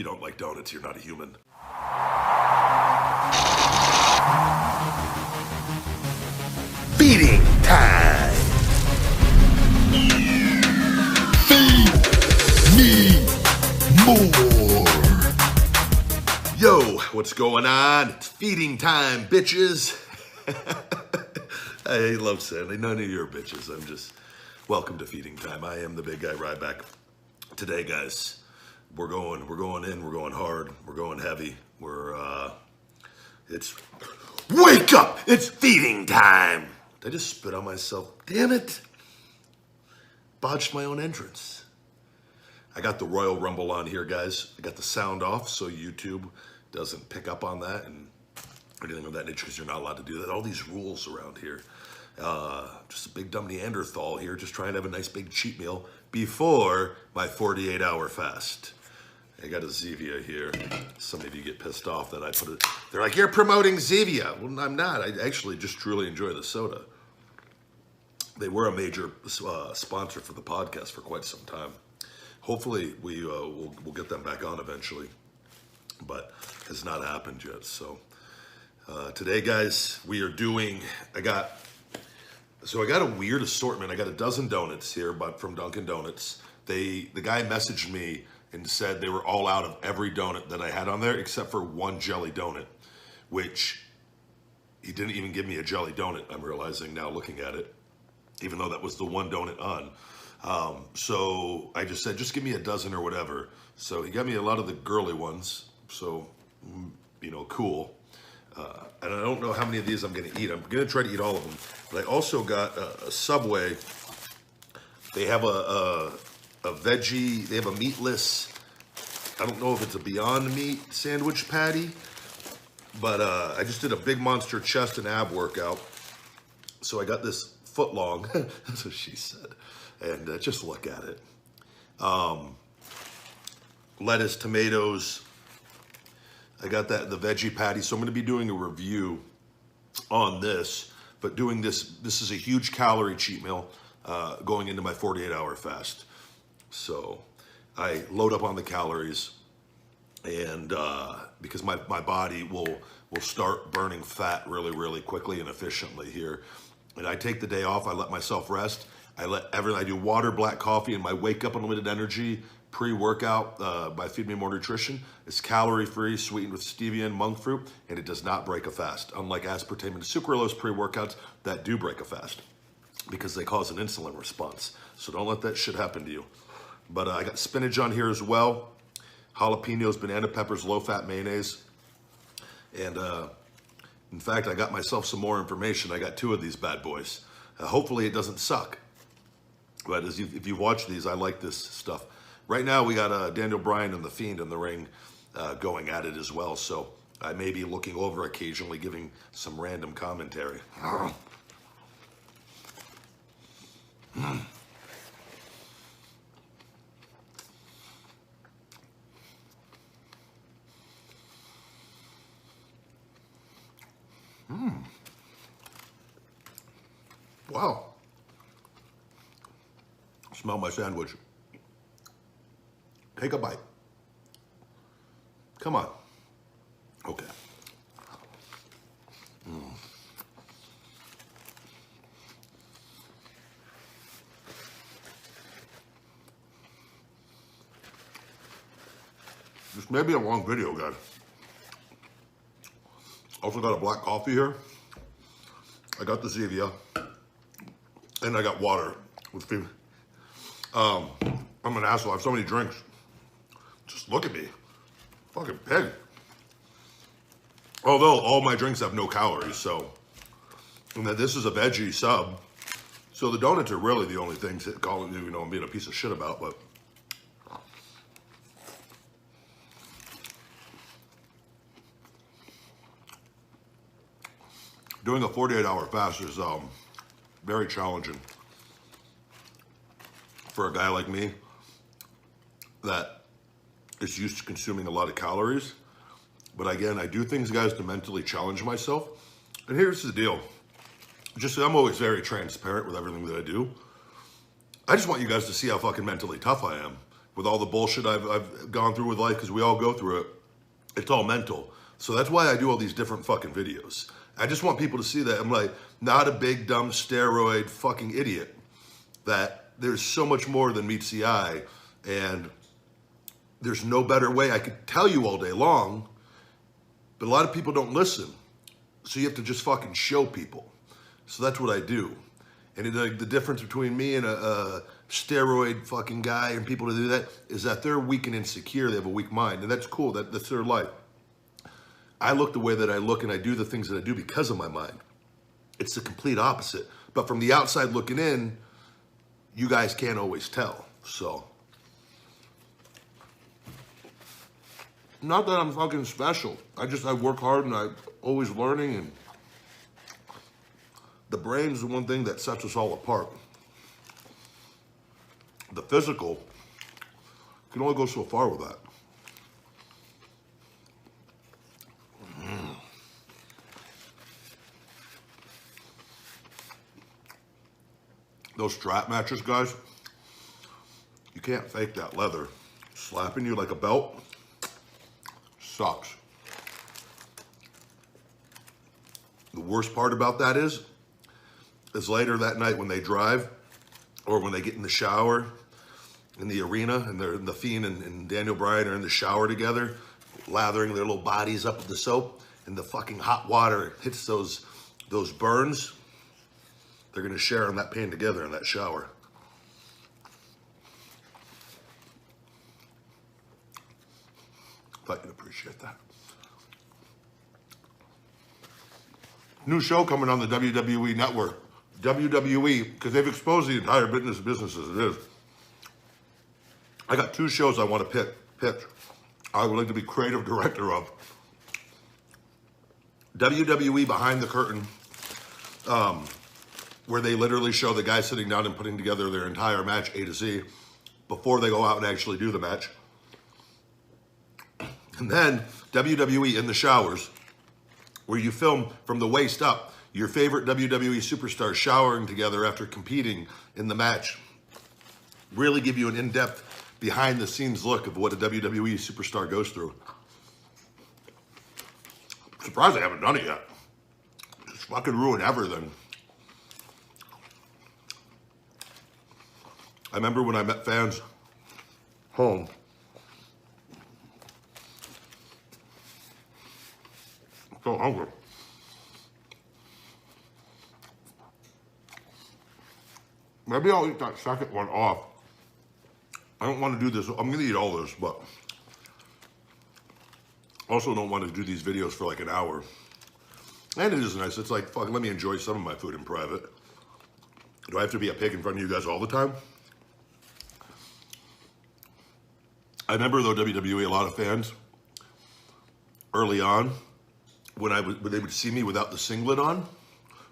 You don't like donuts, you're not a human. Feeding time! Feed me more! Yo, what's going on? It's feeding time, bitches! I love saying none of your bitches. I'm just, welcome to feeding time. I am the big guy Ryback. Today, guys, we're going in, we're going hard, we're going heavy. It's, wake up! It's feeding time! Did I just spit on myself? Damn it! Botched my own entrance. I got the Royal Rumble on here, guys. I got the sound off so YouTube doesn't pick up on that and anything of that nature, because you're not allowed to do that. All these rules around here. Just a big dumb Neanderthal here, just trying to have a nice big cheat meal before my 48-hour fast. I got a Zevia here. Some of you get pissed off that I put it. They're like, you're promoting Zevia. Well, I'm not. I actually just truly enjoy the soda. They were a major sponsor for the podcast for quite some time. Hopefully we'll get them back on eventually, but has not happened yet. So today, guys, we are doing. I got a weird assortment. I got a dozen donuts here, but from Dunkin' Donuts. The guy messaged me and said they were all out of every donut that I had on there except for one jelly donut, which he didn't even give me a jelly donut, I'm realizing now looking at it, even though that was the one donut on. So I just said, just give me a dozen or whatever. So he got me a lot of the girly ones. So, you know, cool. And I don't know how many of these I'm going to eat. I'm going to try to eat all of them. But I also got a Subway. They have a veggie, they have a meatless, I don't know if it's a Beyond Meat sandwich patty, but I just did a big monster chest and ab workout. So I got this foot long, that's what she said. And just look at it. Lettuce, tomatoes. I got that, the veggie patty. So I'm gonna be doing a review on this, but doing this is a huge calorie cheat meal going into my 48-hour fast. So I load up on the calories, and because my body will start burning fat really, really quickly and efficiently here. And I take the day off, I let myself rest. I do water, black coffee, and my Wake Up Unlimited Energy pre-workout by Feed Me More Nutrition. It's calorie-free, sweetened with stevia and monk fruit, and it does not break a fast, unlike aspartame and sucralose pre-workouts that do break a fast because they cause an insulin response. So don't let that shit happen to you. But I got spinach on here as well, jalapenos, banana peppers, low-fat mayonnaise. And in fact, I got myself some more information. I got 2 of these bad boys. Hopefully it doesn't suck. But if you watch these, I like this stuff. Right now, we got Daniel Bryan and The Fiend in the ring going at it as well. So I may be looking over occasionally, giving some random commentary. Wow. Smell my sandwich. Take a bite. Come on. Okay. This may be a long video, guys. Also got a black coffee here. I got the Zevia. And I got water with food. I'm an asshole. I have so many drinks. Just look at me. Fucking pig. Although all my drinks have no calories, so. And then this is a veggie sub. So the donuts are really the only things that calling you know, I'm being a piece of shit about, but. Doing a 48-hour fast is very challenging for a guy like me that is used to consuming a lot of calories. But again, I do things, guys, to mentally challenge myself. And here's the deal. I'm always very transparent with everything that I do. I just want you guys to see how fucking mentally tough I am. with all the bullshit I've gone through with life, because we all go through it. It's all mental. So that's why I do all these different fucking videos. I just want people to see that I'm like, not a big, dumb, steroid fucking idiot. That there's so much more than meets the eye. And there's no better way. I could tell you all day long, but a lot of people don't listen. So you have to just fucking show people. So that's what I do. And the difference between me and a steroid fucking guy and people to do that is that they're weak and insecure. They have a weak mind. And that's cool. That's their life. I look the way that I look and I do the things that I do because of my mind. It's the complete opposite. But from the outside looking in, you guys can't always tell. So, not that I'm fucking special. I work hard and I'm always learning, and the brain's the one thing that sets us all apart. The physical can only go so far with that. Those strap matches, guys, you can't fake that leather. Slapping you like a belt sucks. The worst part about that is later that night when they drive or when they get in the shower in the arena and the Fiend and Daniel Bryan are in the shower together, lathering their little bodies up with the soap, and the fucking hot water hits those burns. They're going to share in that pain together in that shower. Thought you'd appreciate that. New show coming on the WWE Network. WWE, because they've exposed the entire business as it is. I got 2 shows I want to pitch. I would like to be creative director of. WWE Behind the Curtain, where they literally show the guy sitting down and putting together their entire match A to Z before they go out and actually do the match. And then WWE in the showers, where you film from the waist up your favorite WWE superstars showering together after competing in the match. Really give you an in-depth, behind-the-scenes look of what a WWE superstar goes through. I'm surprised I haven't done it yet. Just fucking ruin everything. I remember when I met fans home. I'm so hungry. Maybe I'll eat that second one off. I don't want to do this. I'm going to eat all this, but also don't want to do these videos for like an hour. And it is nice. It's like, fuck, let me enjoy some of my food in private. Do I have to be a pig in front of you guys all the time? I remember, though, WWE, a lot of fans, early on, when they would see me without the singlet on,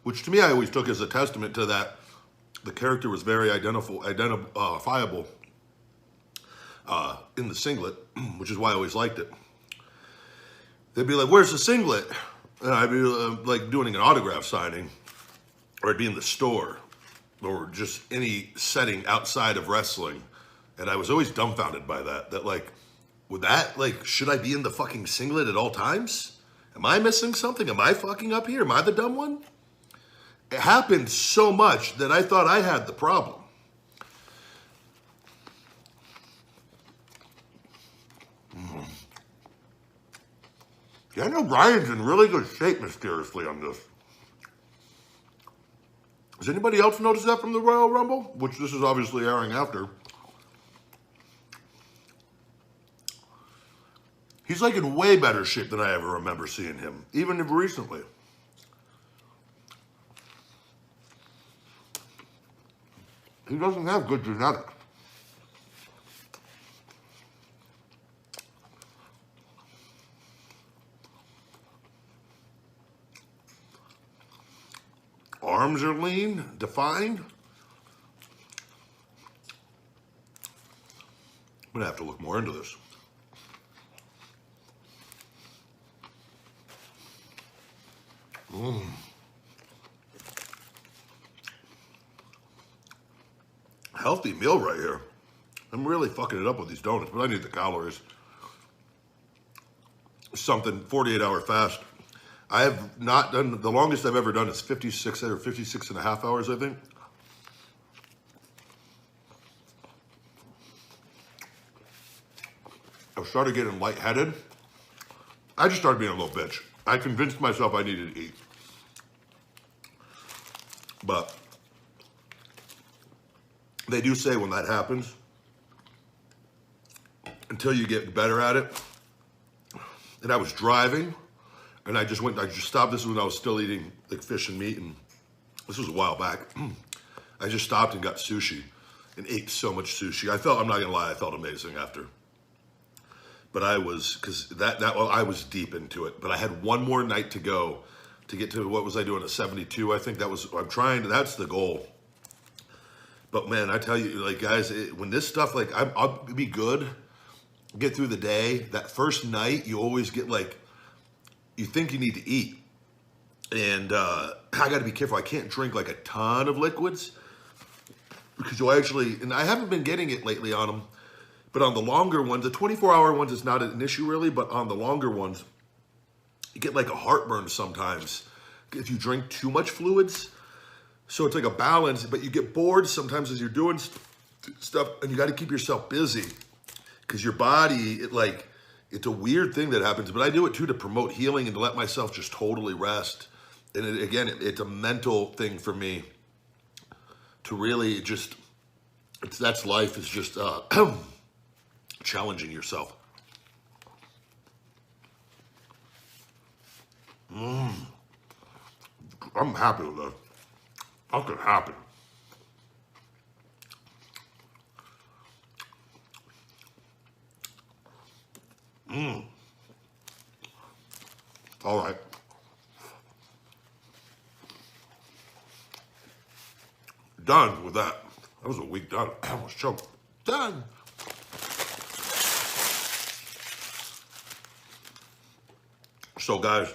which to me I always took as a testament to that the character was very identifiable in the singlet, which is why I always liked it. They'd be like, "Where's the singlet?" And I'd be like doing an autograph signing, or I'd be in the store, or just any setting outside of wrestling. And I was always dumbfounded by that. That like, would that, like, should I be in the fucking singlet at all times? Am I missing something? Am I fucking up here? Am I the dumb one? It happened so much that I thought I had the problem. Daniel Bryan's in really good shape, mysteriously, on this. Has anybody else noticed that from the Royal Rumble? Which this is obviously airing after. He's like in way better shape than I ever remember seeing him, even recently. He doesn't have good genetics. Arms are lean, defined. I'm gonna have to look more into this. Healthy meal right here. I'm really fucking it up with these donuts, but I need the calories. Something 48-hour fast. I have not done, the longest I've ever done is 56 or 56 and a half hours, I think. I started getting lightheaded. I just started being a little bitch. I convinced myself I needed to eat. But they do say when that happens, until you get better at it, and I was driving, and I just stopped. This is when I was still eating like fish and meat, and this was a while back. I just stopped and got sushi and ate so much sushi. I'm not gonna lie, I felt amazing after. But I was, because I was deep into it. But I had one more night to go to get to, what was I doing, a 72, I think that was, that's the goal. But man, I tell you, like guys, when this stuff, like I'll be good, get through the day. That first night, you always get like, you think you need to eat. And I got to be careful. I can't drink like a ton of liquids because you'll actually, and I haven't been getting it lately on them, but on the longer ones, the 24-hour ones is not an issue really, but on the longer ones, you get like a heartburn sometimes if you drink too much fluids. So it's like a balance, but you get bored sometimes as you're doing stuff, and you got to keep yourself busy because your body, it's a weird thing that happens, but I do it too to promote healing and to let myself just totally rest. And it's a mental thing for me to really just, that's life, is just challenging yourself. I'm happy with that. Fucking happy. All right. Done with that. That was a week done. I almost choked. Done. So guys,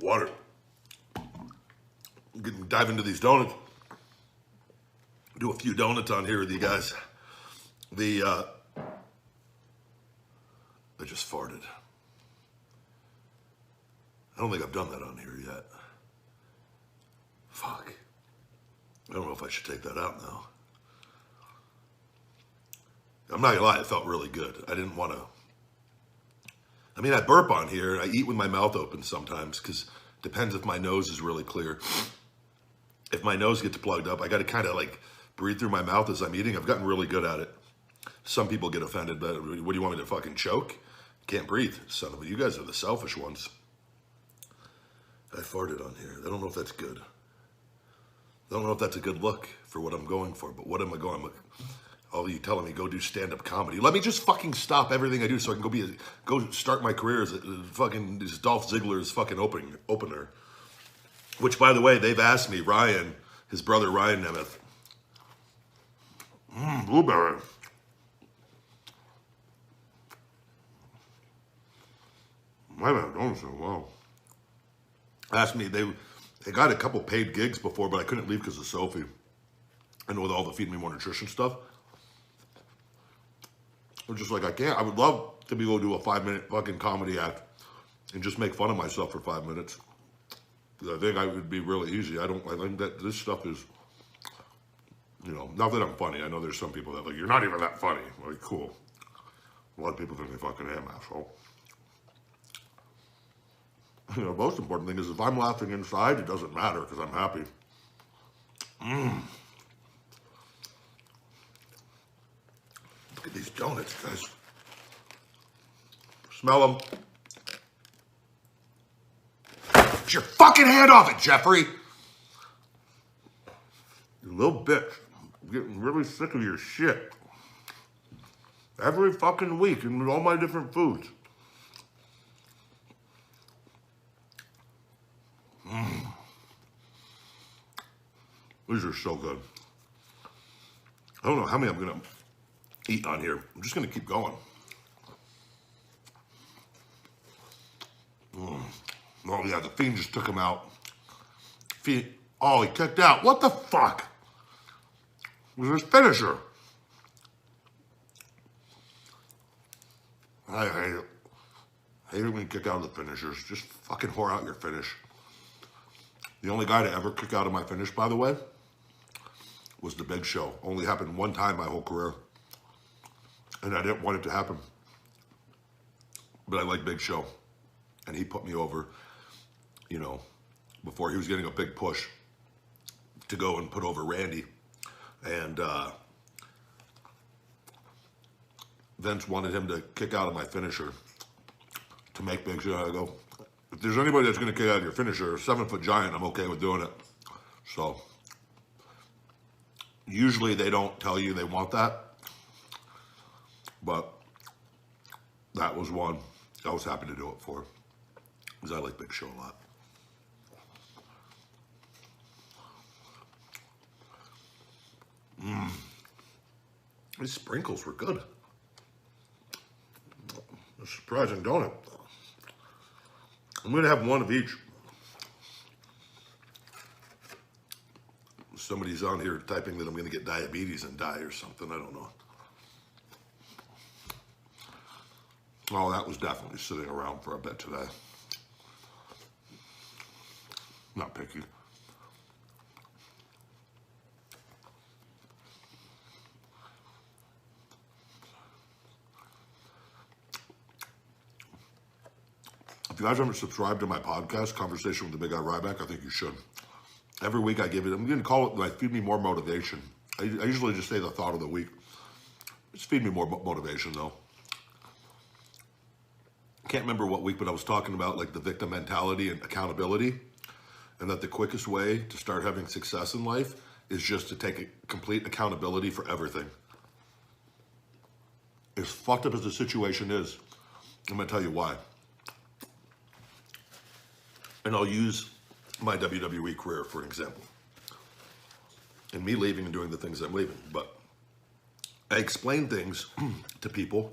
water. Dive into these donuts. Do a few donuts on here with you guys. I just farted. I don't think I've done that on here yet. Fuck. I don't know if I should take that out now. I'm not gonna lie, it felt really good. I didn't want to. I mean, I burp on here. I eat with my mouth open sometimes because depends if my nose is really clear. If my nose gets plugged up, I got to kind of like breathe through my mouth as I'm eating. I've gotten really good at it. Some people get offended, but what do you want me to fucking choke? Can't breathe, son of a. You guys are the selfish ones. I farted on here. I don't know if that's good. I don't know if that's a good look for what I'm going for, but what am I going with? All of you telling me go do stand-up comedy. Let me just fucking stop everything I do so I can go start my career as fucking Dolph Ziggler's fucking opener. Which, by the way, they've asked me, Ryan, his brother Ryan Nemeth. Blueberry. My bad, don't so well. Asked me, they got a couple paid gigs before, but I couldn't leave because of Sophie. And with all the Feed Me More Nutrition stuff. I'm just like, I can't. I would love to be able to do a 5-minute fucking comedy act and just make fun of myself for 5 minutes. I think I would be really easy. I think that this stuff is, not that I'm funny. I know there's some people that like, you're not even that funny. Like, cool. A lot of people think they fucking am, asshole. Most important thing is if I'm laughing inside, it doesn't matter because I'm happy. Look at these donuts, guys. Smell them. Get your fucking hand off it, Jeffrey. You little bitch. I'm getting really sick of your shit. Every fucking week and with all my different foods. These are so good. I don't know how many I'm gonna eat on here. I'm just gonna keep going. Oh yeah, the fiend just took him out. Oh, he kicked out. What the fuck? was his finisher. I hate it. I hate it when you kick out of the finishers. Just fucking whore out your finish. The only guy to ever kick out of my finish, by the way, was the Big Show. Only happened one time my whole career. And I didn't want it to happen. But I like Big Show. And he put me over, you know, before he was getting a big push to go and put over Randy. And Vince wanted him to kick out of my finisher to make Big Show. I go, if there's anybody that's going to kick out of your finisher, a 7-foot giant, I'm okay with doing it. So usually they don't tell you they want that. But that was one I was happy to do it for, because I like Big Show a lot. These sprinkles were good. It's surprising, don't it? I'm going to have one of each. Somebody's on here typing that I'm going to get diabetes and die or something. I don't know. Oh, that was definitely sitting around for a bit today. Not picky. If you guys haven't subscribed to my podcast, Conversation with the Big Guy Ryback, I think you should. Every week I give it, I'm going to call it like Feed Me More Motivation. I usually just say the thought of the week. It's Feed Me More Motivation though. Can't remember what week, but I was talking about like the victim mentality and accountability, and that the quickest way to start having success in life is just to take a complete accountability for everything. As fucked up as the situation is, I'm going to tell you why. And I'll use my WWE career for an example. And me leaving and doing the things I'm leaving. But I explain things to people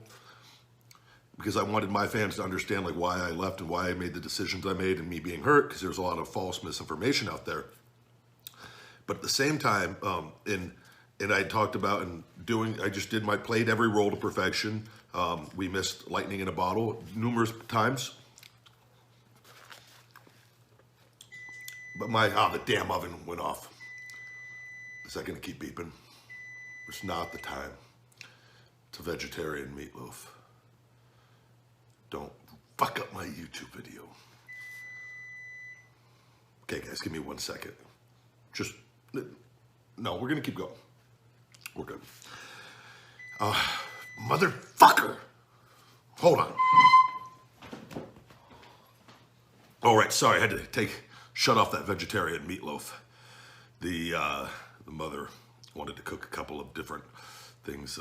because I wanted my fans to understand like why I left and why I made the decisions I made, and me being hurt because there's a lot of false misinformation out there. But at the same time, and I talked about and doing, I just played every role to perfection. We missed lightning in a bottle numerous times. But the damn oven went off. Is that gonna keep beeping? It's not the time. It's a vegetarian meatloaf. Don't fuck up my YouTube video. Okay guys, give me 1 second. No, we're gonna keep going. We're good. Motherfucker! Hold on. All right, sorry, I had to shut off that vegetarian meatloaf. The mother wanted to cook a couple of different things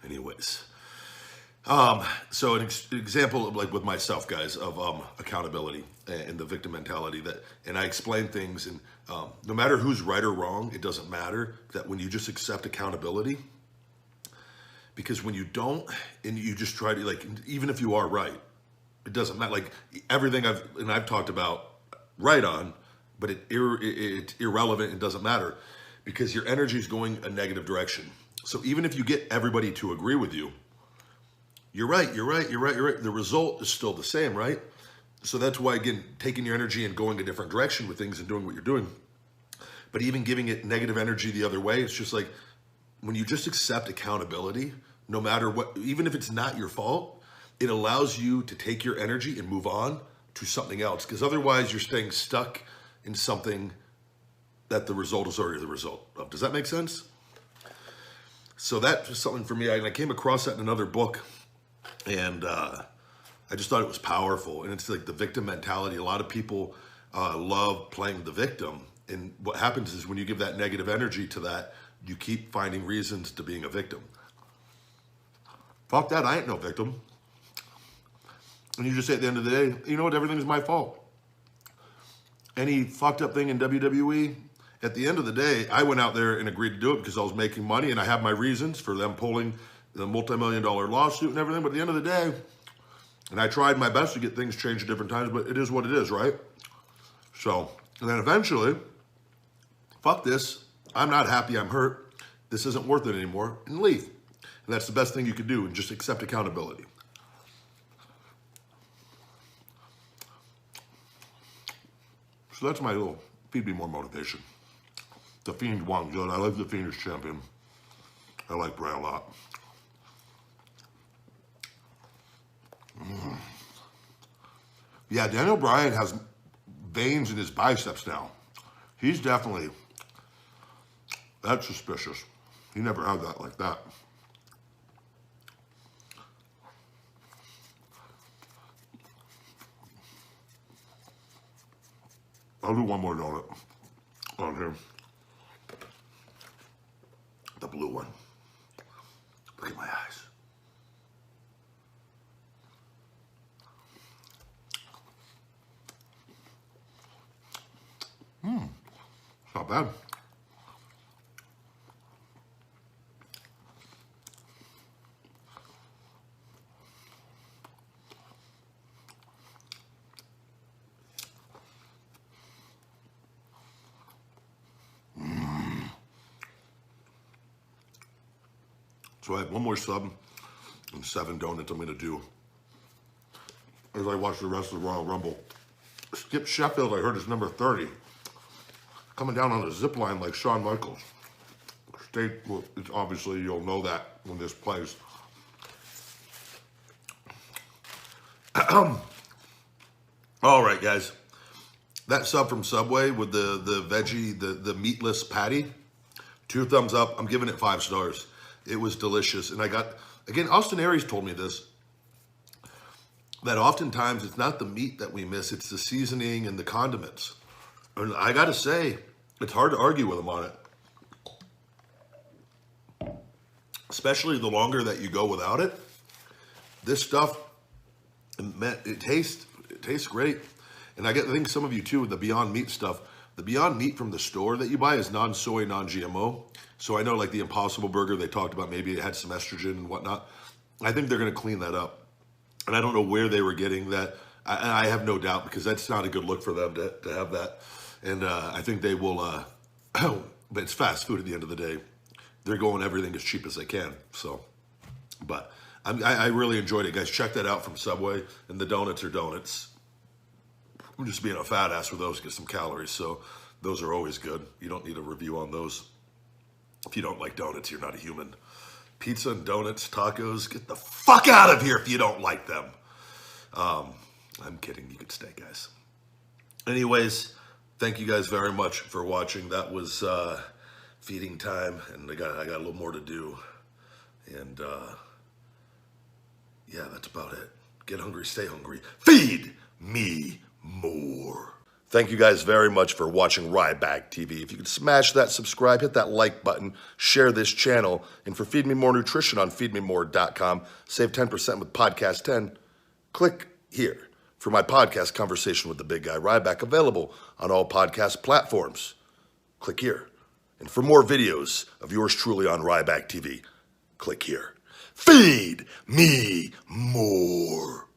anyways. So an example of like with myself, guys, of accountability and the victim mentality and I explain things, and no matter who's right or wrong, it doesn't matter, that when you just accept accountability, because when you don't, and you just try to like, even if you are right, it doesn't matter. Like everything I've talked about right on, but it's irrelevant. It doesn't matter because your energy is going a negative direction. So even if you get everybody to agree with you, you're right. The result is still the same, right? So that's why, again, taking your energy and going a different direction with things and doing what you're doing, but even giving it negative energy the other way, it's just like when you just accept accountability, no matter what, even if it's not your fault, it allows you to take your energy and move on to something else, because otherwise you're staying stuck in something that the result is already the result of. Does that make sense? So that was something for me. I came across that in another book, and I just thought it was powerful. And it's like the victim mentality. A lot of people love playing the victim. And what happens is when you give that negative energy to that, you keep finding reasons to being a victim. Fuck that, I ain't no victim. And you just say at the end of the day, you know what, everything's my fault. Any fucked up thing in WWE, at the end of the day, I went out there and agreed to do it because I was making money, and I have my reasons for them pulling the multi-million-dollar lawsuit and everything. But at the end of the day, and I tried my best to get things changed at different times, but it is what it is, right? So, and then eventually, fuck this. I'm not happy, I'm hurt, this isn't worth it anymore, and leave. And that's the best thing you could do, and just accept accountability. So that's my little Feed Me More motivation. The Fiend won good. I like the Fiend as champion. I like Bray a lot. Yeah, Daniel Bryan has veins in his biceps now. He's definitely, that's suspicious. He never had that like that. I'll do one more donut on here. The blue one. Look at my eyes. It's not bad. So I have one more sub and 7 donuts I'm going to do as I watch the rest of the Royal Rumble. Skip Sheffield, I heard, is number 30. Coming down on a zip line like Shawn Michaels. Obviously, you'll know that when this plays. All right, guys. That sub from Subway with the veggie, the meatless patty, 2 thumbs up. I'm giving it 5 stars. It was delicious. And I got, again, Austin Aries told me this, that oftentimes it's not the meat that we miss, it's the seasoning and the condiments. And I got to say, it's hard to argue with him on it. Especially the longer that you go without it. This stuff, it tastes great. And I think some of you too with the Beyond Meat stuff. The Beyond Meat from the store that you buy is non-soy, non-GMO. So I know like the Impossible Burger, they talked about maybe it had some estrogen and whatnot. I think they're going to clean that up. And I don't know where they were getting that. I have no doubt because that's not a good look for them to have that. And I think they will, but it's fast food at the end of the day. They're going everything as cheap as they can. So, but I really enjoyed it, guys. Check that out from Subway. And the donuts are donuts. I'm just being a fat ass with those, get some calories. So those are always good. You don't need a review on those. If you don't like donuts, you're not a human. Pizza and donuts, tacos, get the fuck out of here if you don't like them. I'm kidding. You could stay, guys. Anyways, thank you guys very much for watching. That was feeding time, and I got a little more to do. And yeah, that's about it. Get hungry, stay hungry. Feed me more. Thank you guys very much for watching Ryback TV. If you could smash that subscribe, hit that like button, share this channel, and for Feed Me More Nutrition on feedmemore.com, save 10% with Podcast 10. Click here for my podcast conversation with the big guy Ryback, available on all podcast platforms. Click here. And for more videos of yours truly on Ryback TV, click here. Feed me more.